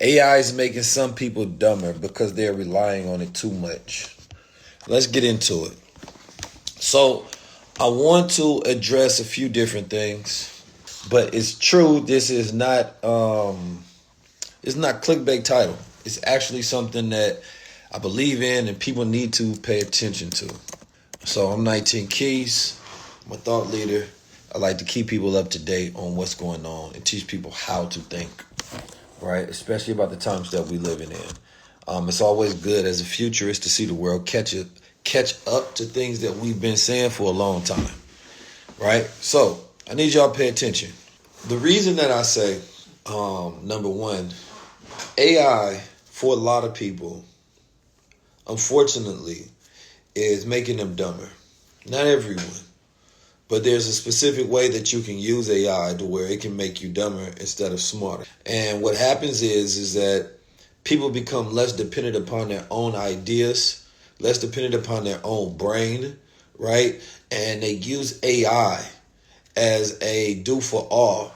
AI is making some people dumber because they're relying on it too much. Let's get into it. So, I want to address a few different things, but it's true. This is not it's not clickbait title. It's actually something that I believe in and people need to pay attention to. So I'm 19 Keys. I'm a thought leader. I like to keep people up to date on what's going on and teach people how to think, right? Especially about the times that we're living in. It's always good as a futurist to see the world catch up to things that we've been saying for a long time, right? So I need y'all to pay attention. The reason that I say, number one, AI for a lot of people, unfortunately, is making them dumber. Not everyone, but there's a specific way that you can use AI to where it can make you dumber instead of smarter. And what happens is that people become less dependent upon their own ideas, less dependent upon their own brain, right? And they use AI as a do for all.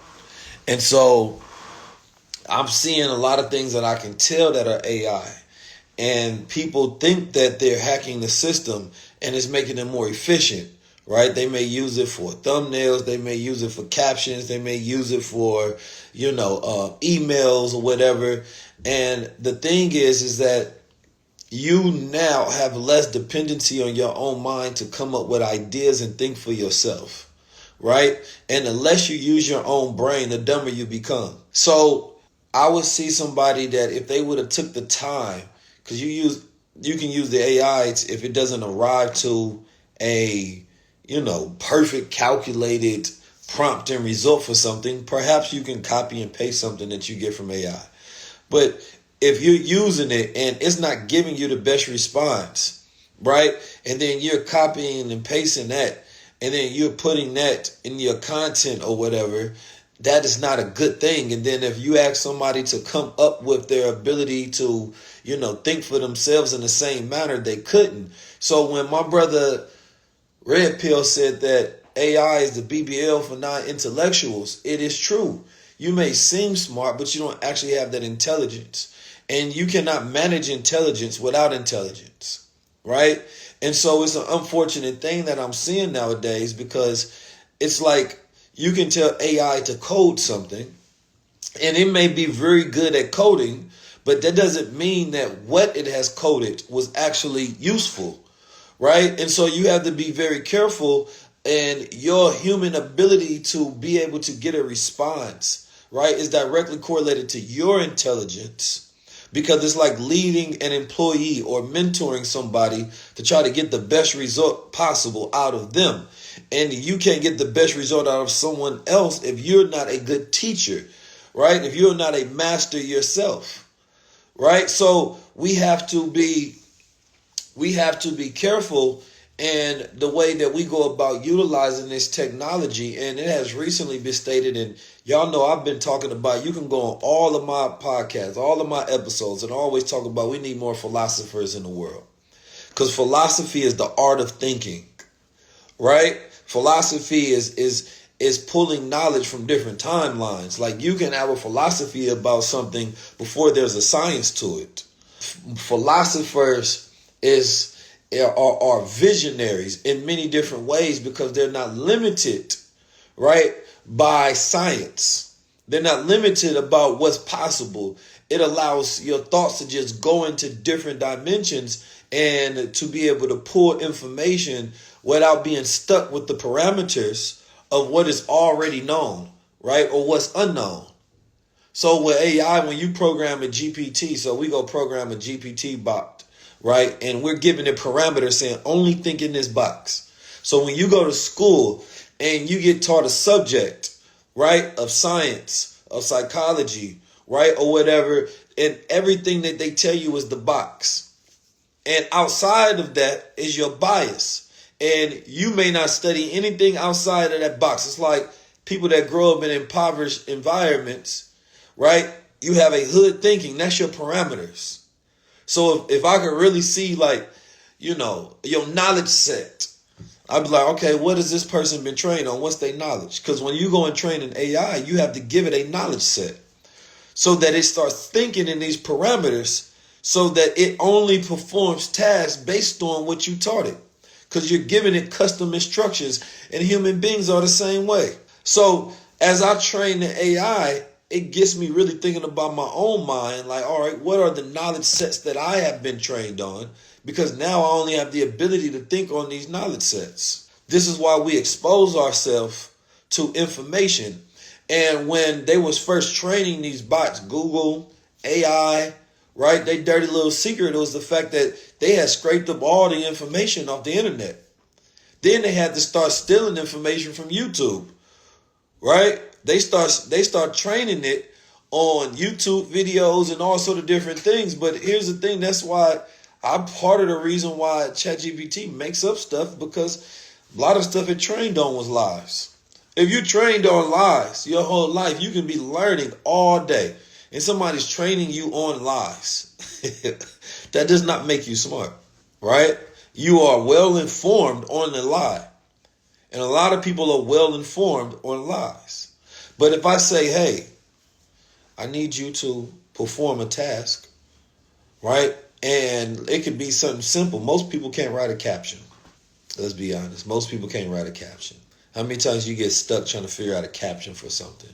And so I'm seeing a lot of things that I can tell that are AI. And people think that they're hacking the system and it's making them more efficient, right? They may use it for thumbnails. They may use it for captions. They may use it for, emails or whatever. And the thing is that you now have less dependency on your own mind to come up with ideas and think for yourself, right? And unless you use your own brain, the dumber you become. So I would see somebody that if they would have took the time, because you can use the AI if it doesn't arrive to a perfect calculated prompt and result for something, perhaps you can copy and paste something that you get from AI. But if you're using it and it's not giving you the best response, right? And then you're copying and pasting that, and then you're putting that in your content or whatever, that is not a good thing. And then if you ask somebody to come up with their ability to, think for themselves in the same manner, they couldn't. So when my brother Red Pill said that AI is the BBL for non-intellectuals, it is true. You may seem smart, but you don't actually have that intelligence. And you cannot manage intelligence without intelligence, right? And so it's an unfortunate thing that I'm seeing nowadays because it's like you can tell AI to code something and it may be very good at coding, but that doesn't mean that what it has coded was actually useful, right? And so you have to be very careful, and your human ability to be able to get a response, right, is directly correlated to your intelligence, because it's like leading an employee or mentoring somebody to try to get the best result possible out of them. And you can't get the best result out of someone else if you're not a good teacher, right? If you're not a master yourself, right? So we have to be careful in the way that we go about utilizing this technology. And it has recently been stated, and y'all know I've been talking about, you can go on all of my podcasts, all of my episodes, and always talk about we need more philosophers in the world. Because philosophy is the art of thinking, right? Philosophy is pulling knowledge from different timelines. Like you can have a philosophy about something before there's a science to it. Philosophers are visionaries in many different ways because they're not limited, right, by science. They're not limited about what's possible. It allows your thoughts to just go into different dimensions and to be able to pull information without being stuck with the parameters of what is already known, right, or what's unknown. So with AI, when you program a GPT, so we go program a GPT bot, right? And we're giving it parameters saying only think in this box. So when you go to school and you get taught a subject, right, of science, of psychology, right, or whatever, and everything that they tell you is the box. And outside of that is your bias. And you may not study anything outside of that box. It's like people that grow up in impoverished environments, right? You have a hood thinking. That's your parameters. So if I could really see, like, your knowledge set, I'd be like, okay, what has this person been trained on? What's their knowledge? Because when you go and train an AI, you have to give it a knowledge set. so that it starts thinking in these parameters so that it only performs tasks based on what you taught it. Because you're giving it custom instructions, and human beings are the same way. So as I train the AI, it gets me really thinking about my own mind. Like, all right, what are the knowledge sets that I have been trained on? Because now I only have the ability to think on these knowledge sets. This is why we expose ourselves to information. And when they was first training these bots, Google, AI, right? Their dirty little secret was the fact that they had scraped up all the information off the internet. Then they had to start stealing information from YouTube, right? They start training it on YouTube videos and all sort of different things. But here's the thing, that's why I'm part of the reason why ChatGPT makes up stuff, because a lot of stuff it trained on was lies. If you trained on lies your whole life, you can be learning all day, and somebody's training you on lies. That does not make you smart, right? You are well informed on the lie. And a lot of people are well informed on lies. But if I say, hey, I need you to perform a task, right? And it could be something simple. Most people can't write a caption. Let's be honest. Most people can't write a caption. How many times you get stuck trying to figure out a caption for something?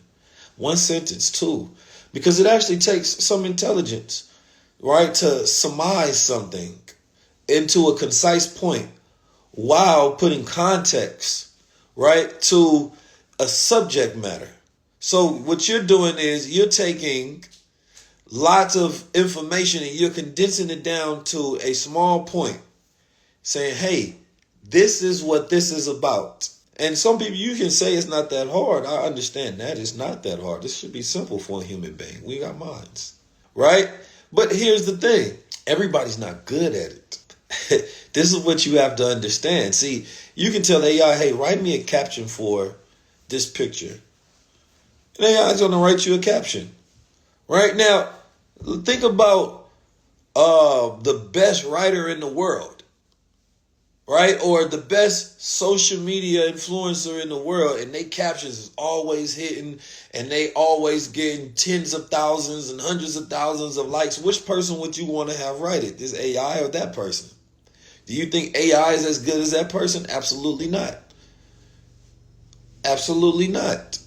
One sentence, two. Because it actually takes some intelligence, right, to surmise something into a concise point while putting context, right, to a subject matter. So what you're doing is you're taking lots of information and you're condensing it down to a small point, saying, hey, this is what this is about. And some people, you can say it's not that hard. I understand that. It's not that hard. This should be simple for a human being. We got minds, right? But here's the thing. Everybody's not good at it. This is what you have to understand. See, you can tell AI, hey, write me a caption for this picture. And AI is going to write you a caption. Right now, think about the best writer in the world, right? Or the best social media influencer in the world, and they captions is always hitting, and they always getting tens of thousands and hundreds of thousands of likes. Which person would you want to have write it? This AI or that person? Do you think AI is as good as that person? Absolutely not. Absolutely not.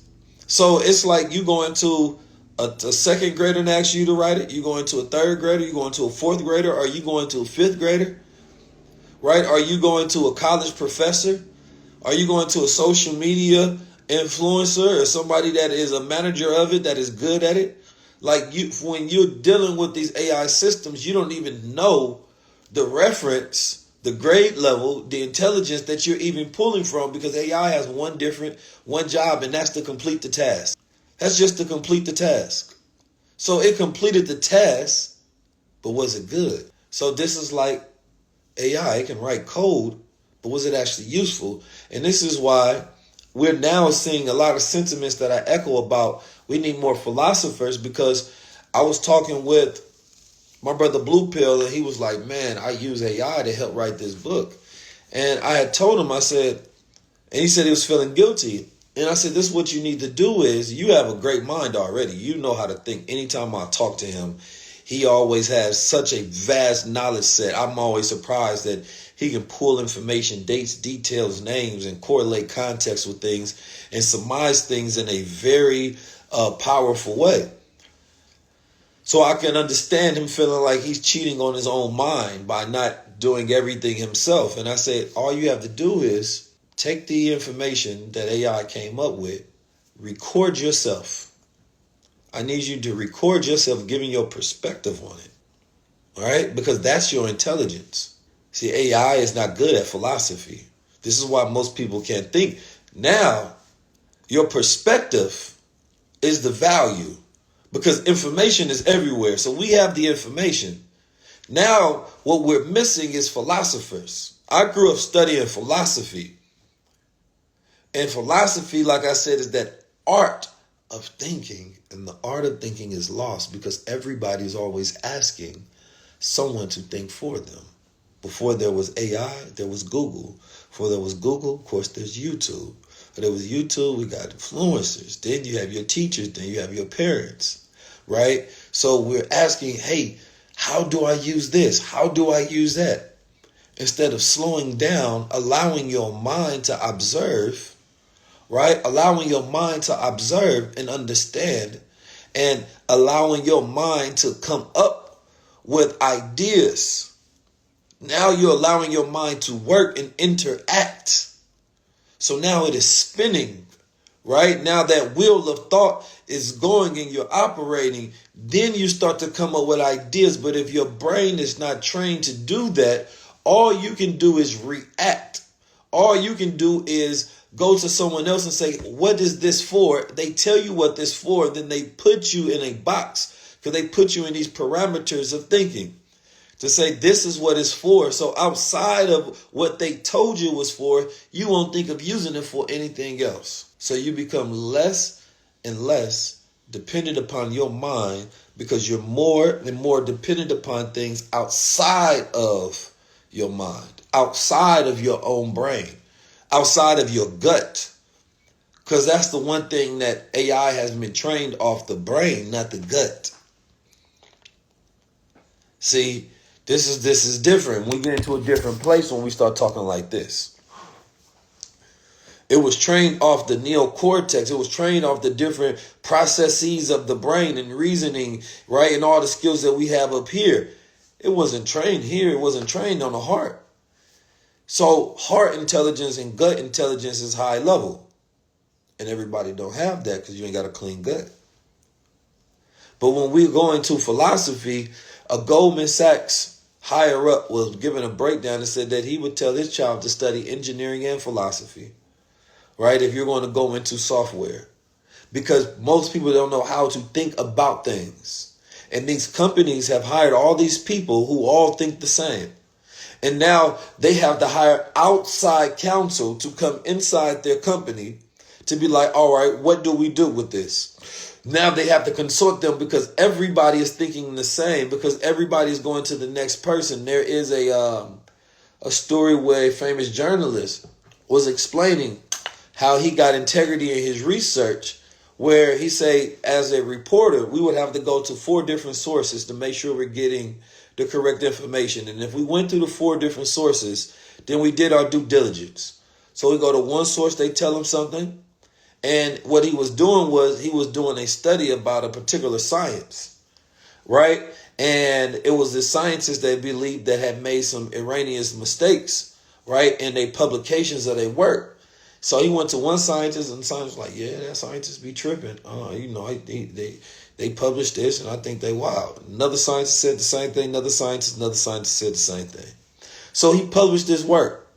So it's like you go into a second grader and ask you to write it. You go into a third grader. You go into a fourth grader. Are you going to a fifth grader? Right? Are you going to a college professor? Are you going to a social media influencer or somebody that is a manager of it, that is good at it? Like when you're dealing with these AI systems, you don't even know the reference, the grade level, the intelligence that you're even pulling from, because AI has one job, and that's to complete the task. That's just to complete the task. So it completed the task, but was it good? So this is like AI. It can write code, but was it actually useful? And this is why we're now seeing a lot of sentiments that I echo about we need more philosophers, because I was talking with my brother Blue Pill, and he was like, man, I use AI to help write this book. And I had told him, I said, and he said he was feeling guilty. And I said, this is what you need to do is, you have a great mind already. You know how to think. Anytime I talk to him, he always has such a vast knowledge set. I'm always surprised that he can pull information, dates, details, names, and correlate context with things and surmise things in a very powerful way. So I can understand him feeling like he's cheating on his own mind by not doing everything himself. And I said, all you have to do is take the information that AI came up with, record yourself. I need you to record yourself giving your perspective on it. All right? Because that's your intelligence. See, AI is not good at philosophy. This is why most people can't think. Now, your perspective is the value, because information is everywhere. So we have the information. Now, what we're missing is philosophers. I grew up studying philosophy. And philosophy, like I said, is that art of thinking. And the art of thinking is lost because everybody's always asking someone to think for them. Before there was AI, there was Google. Before there was Google, of course, there's YouTube. But there was YouTube, we got influencers. Then you have your teachers, then you have your parents. right? So we're asking, hey, how do I use this? How do I use that? Instead of slowing down, allowing your mind to observe, right? Allowing your mind to observe and understand, and allowing your mind to come up with ideas. Now you're allowing your mind to work and interact. So now it is spinning, right? Now that wheel of thought is going and you're operating, then you start to come up with ideas. But if your brain is not trained to do that, all you can do is react. All you can do is go to someone else and say, what is this for? They tell you what this for, then they put you in a box because they put you in these parameters of thinking to say this is what it's for. So outside of what they told you it was for, you won't think of using it for anything else. So you become less and less dependent upon your mind because you're more and more dependent upon things outside of your mind, outside of your own brain, outside of your gut. Because that's the one thing that AI has been trained off the brain, not the gut. See, this is different. We get into a different place when we start talking like this. It was trained off the neocortex. It was trained off the different processes of the brain and reasoning, right? And all the skills that we have up here. It wasn't trained here. It wasn't trained on the heart. So heart intelligence and gut intelligence is high level. And everybody don't have that because you ain't got a clean gut. But when we go into philosophy, a Goldman Sachs higher up was given a breakdown and said that he would tell his child to study engineering and philosophy, right? If you're going to go into software, because most people don't know how to think about things. And these companies have hired all these people who all think the same. And now they have to hire outside counsel to come inside their company to be like, all right, what do we do with this? Now they have to consult them because everybody is thinking the same, because everybody is going to the next person. There is a story where a famous journalist was explaining how he got integrity in his research, where he say, as a reporter, we would have to go to 4 different sources to make sure we're getting the correct information. And if we went through the 4 different sources, then we did our due diligence. So we go to one source, they tell him something. And what he was doing was he was doing a study about a particular science, right? And it was the scientists they believed that had made some erroneous mistakes, right, in their publications of their work. So he went to one scientist, and the scientist was like, yeah, that scientist be tripping. They published this, and I think they wild. Another scientist said the same thing. Another scientist said the same thing. So he published this work.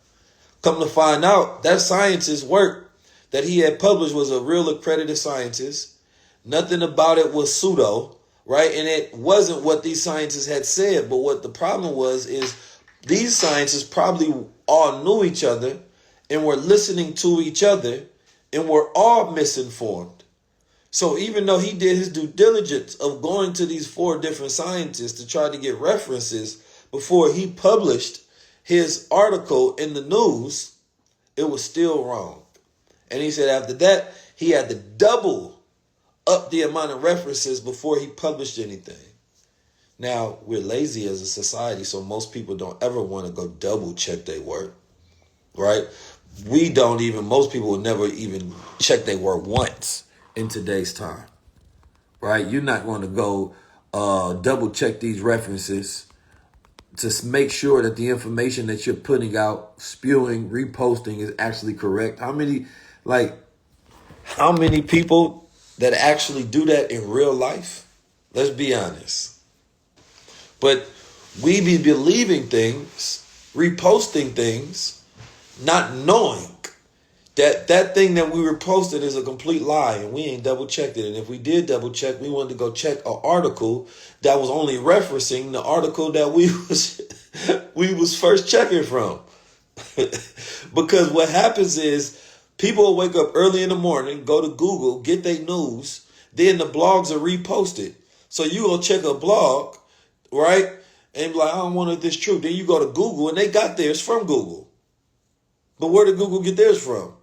Come to find out, that scientist's work that he had published was a real accredited scientist. Nothing about it was pseudo, right? And it wasn't what these scientists had said. But what the problem was is these scientists probably all knew each other and were listening to each other and were all misinformed. So even though he did his due diligence of going to these 4 different scientists to try to get references before he published his article in the news, it was still wrong. And he said after that, he had to double up the amount of references before he published anything. Now, we're lazy as a society, so most people don't ever want to go double check their work, right? Most people will never even check their work once in today's time, right? You're not going to go double check these references to make sure that the information that you're putting out, spewing, reposting is actually correct. How many people that actually do that in real life? Let's be honest. But we be believing things, reposting things, not knowing that thing that we reposted is a complete lie, and we ain't double checked it. And if we did double check, we wanted to go check an article that was only referencing the article that we was first checking from. Because what happens is people will wake up early in the morning, go to Google, get their news, then the blogs are reposted. So you go check a blog, right? And be like, I don't want this true. Then you go to Google and they got theirs from Google. But where did Google get theirs from?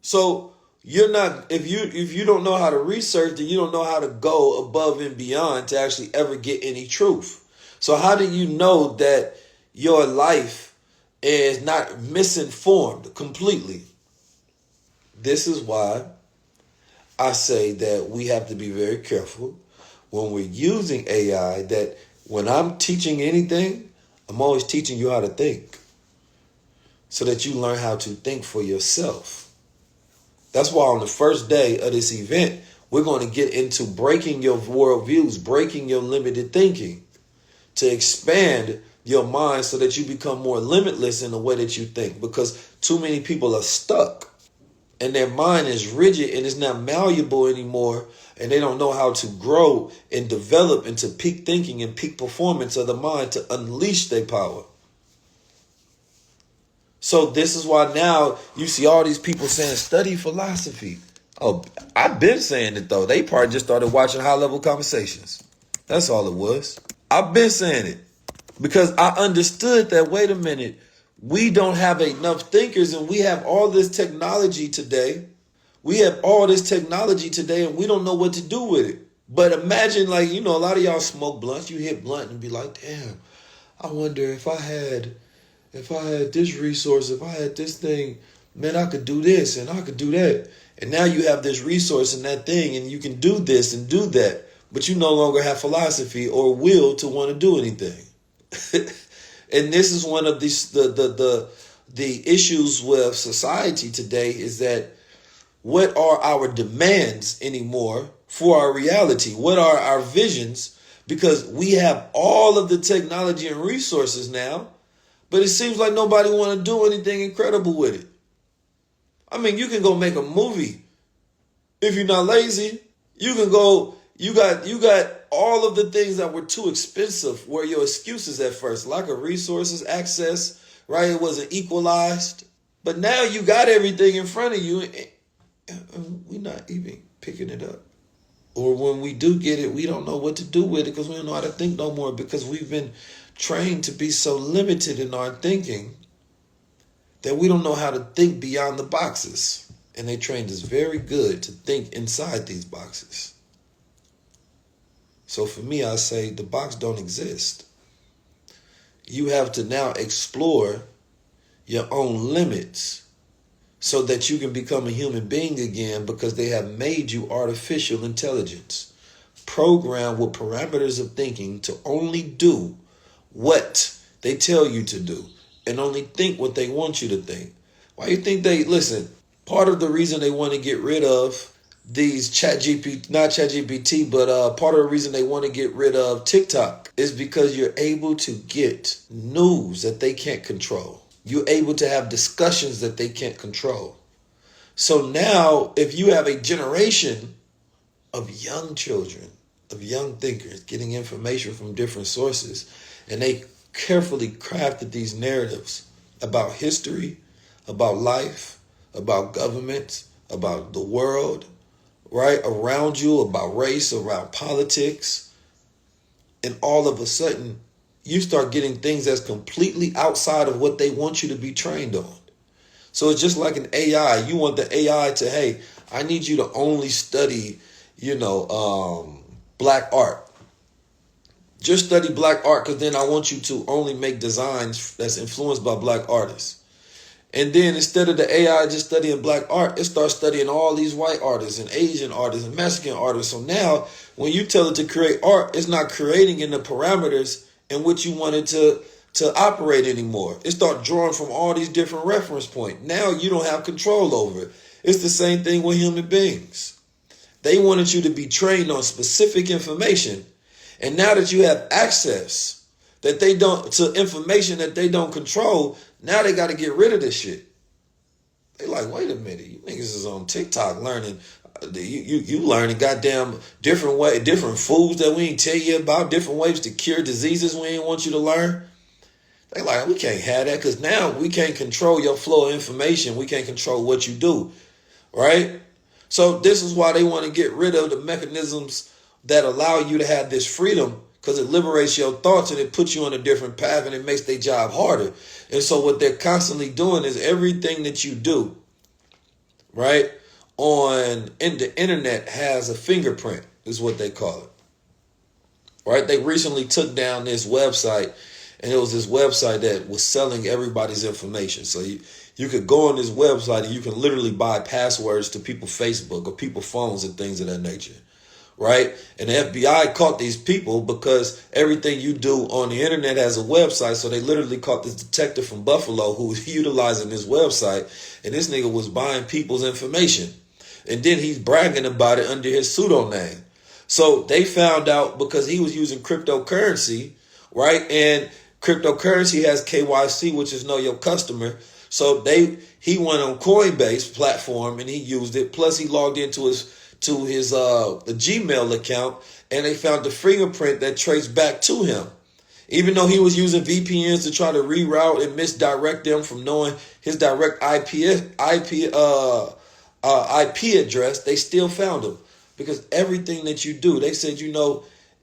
So You're not, if you don't know how to research, then you don't know how to go above and beyond to actually ever get any truth. So how do you know that your life is not misinformed completely? This is why I say that we have to be very careful when we're using AI, that when I'm teaching anything, I'm always teaching you how to think so that you learn how to think for yourself. That's why on the first day of this event, we're going to get into breaking your worldviews, breaking your limited thinking, to expand your mind so that you become more limitless in the way that you think. Because too many people are stuck and their mind is rigid and it's not malleable anymore. And they don't know how to grow and develop into peak thinking and peak performance of the mind to unleash their power. So this is why now you see all these people saying study philosophy. Oh, I've been saying it though. They probably just started watching High Level Conversations. That's all it was. I've been saying it because I understood that, wait a minute, we don't have enough thinkers and we have all this technology today. We have all this technology today and we don't know what to do with it. But imagine, like, a lot of y'all smoke blunts. You hit blunt and be like, damn, I wonder if I had this resource, if I had this thing, man, I could do this and I could do that. And now you have this resource and that thing and you can do this and do that, but you no longer have philosophy or will to want to do anything. And this is one of the issues with society today, is that what are our demands anymore for our reality? What are our visions? Because we have all of the technology and resources now, but it seems like nobody want to do anything incredible with it. I mean, you can go make a movie if you're not lazy. You can go, you got all of the things that were too expensive were your excuses at first. Lack of resources, access, right? It wasn't equalized. But now you got everything in front of you and we're not even picking it up. Or when we do get it, we don't know what to do with it because we don't know how to think no more, because we've been trained to be so limited in our thinking that we don't know how to think beyond the boxes. And they trained us very good to think inside these boxes. So for me, I say the box don't exist. You have to now explore your own limits so that you can become a human being again, because they have made you artificial intelligence, programmed with parameters of thinking to only do what they tell you to do and only think what they want you to think. Why you think part of the reason they want to get rid of these not ChatGPT, but part of the reason they want to get rid of TikTok is because you're able to get news that they can't control. You're able to have discussions that they can't control. So now if you have a generation of young children, of young thinkers getting information from different sources, and they carefully crafted these narratives about history, about life, about government, about the world, right around you, about race, around politics. And all of a sudden, you start getting things that's completely outside of what they want you to be trained on. So it's just like an AI. You want the AI to, hey, I need you to only study, black art. Just study black art, because then I want you to only make designs that's influenced by black artists. And then instead of the AI just studying black art, it starts studying all these white artists and Asian artists and Mexican artists. So now when you tell it to create art, it's not creating in the parameters in which you want it to operate anymore. It starts drawing from all these different reference points. Now you don't have control over it. It's the same thing with human beings. They wanted you to be trained on specific information. And now that you have access to information that they don't control, now they got to get rid of this shit. They like, wait a minute, you niggas is on TikTok learning. You learning goddamn different foods that we ain't tell you about, different ways to cure diseases we ain't want you to learn. They like, we can't have that, because now we can't control your flow of information. We can't control what you do, right? So this is why they want to get rid of the mechanisms that allow you to have this freedom, because it liberates your thoughts and it puts you on a different path and it makes their job harder. And so what they're constantly doing is everything that you do, right, in the internet has a fingerprint, is what they call it. Right? They recently took down this website, and it was this website that was selling everybody's information. So you could go on this website and you can literally buy passwords to people's Facebook or people's phones and things of that nature. Right? And the FBI caught these people because everything you do on the internet has a website. So they literally caught this detective from Buffalo who was utilizing this website, and this nigga was buying people's information. And then he's bragging about it under his pseudo name. So they found out because he was using cryptocurrency, right? And cryptocurrency has KYC, which is know your customer. So he went on Coinbase platform and he used it. Plus he logged into his the Gmail account, and they found the fingerprint that traced back to him. Even though he was using VPNs to try to reroute and misdirect them from knowing his direct IP address, they still found him. Because everything that you do, they said,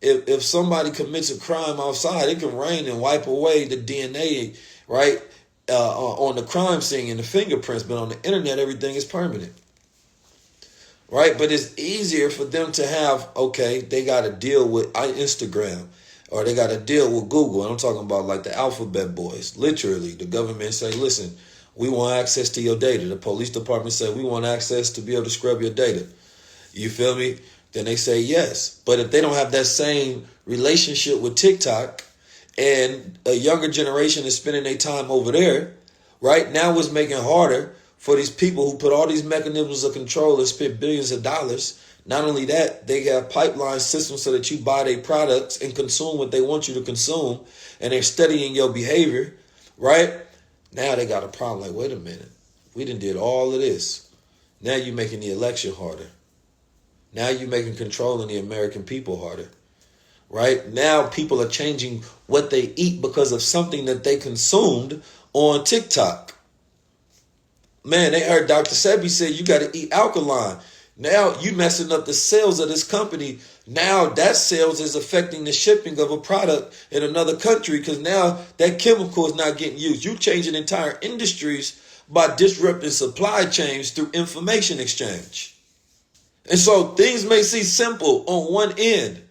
if somebody commits a crime outside, it can rain and wipe away the DNA, right, on the crime scene and the fingerprints. But on the internet, everything is permanent. Right? But it's easier for them to have, they got to deal with Instagram or they got to deal with Google. And I'm talking about like the alphabet boys. Literally, the government say, listen, we want access to your data. The police department say, we want access to be able to scrub your data. You feel me? Then they say yes. But if they don't have that same relationship with TikTok and a younger generation is spending their time over there, right? Now it's making it harder for these people who put all these mechanisms of control and spend billions of dollars. Not only that, they have pipeline systems so that you buy their products and consume what they want you to consume, and they're studying your behavior, right? Now they got a problem. Like, wait a minute. We done did all of this. Now you're making the election harder. Now you're making controlling the American people harder, right? Now people are changing what they eat because of something that they consumed on TikTok. Man, they heard Dr. Sebi say you got to eat alkaline. Now you messing up the sales of this company. Now that sales is affecting the shipping of a product in another country because now that chemical is not getting used. You changing entire industries by disrupting supply chains through information exchange. And so things may seem simple on one end,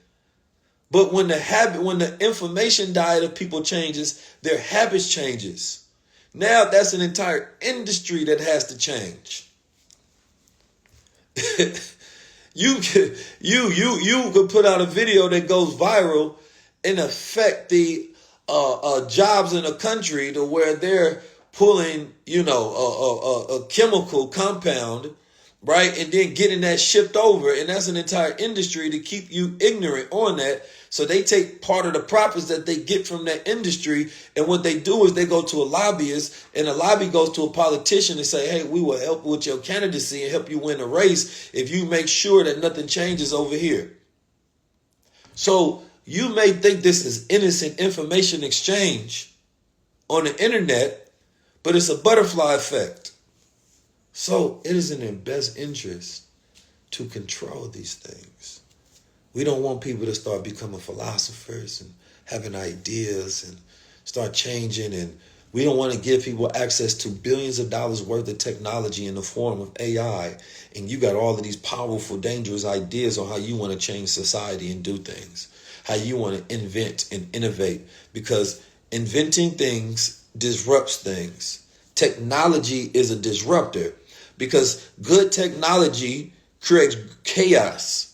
but when the information diet of people changes, their habits changes. Now that's an entire industry that has to change. You could put out a video that goes viral and affect the jobs in a country to where they're pulling, a chemical compound, right? And then getting that shipped over. And that's an entire industry to keep you ignorant on that. So they take part of the profits that they get from that industry. And what they do is they go to a lobbyist, and the lobby goes to a politician and say, hey, we will help with your candidacy and help you win the race if you make sure that nothing changes over here. So you may think this is innocent information exchange on the internet, but it's a butterfly effect. So it is in their best interest to control these things. We don't want people to start becoming philosophers and having ideas and start changing. And we don't want to give people access to billions of dollars worth of technology in the form of AI. And you got all of these powerful, dangerous ideas on how you want to change society and do things, how you want to invent and innovate, because inventing things disrupts things. Technology is a disruptor. Because good technology creates chaos.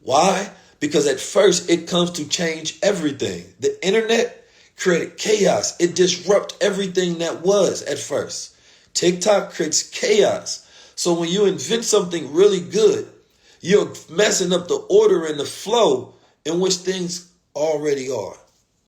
Why? Because at first it comes to change everything. The internet created chaos. It disrupted everything that was at first. TikTok creates chaos. So when you invent something really good, you're messing up the order and the flow in which things already are.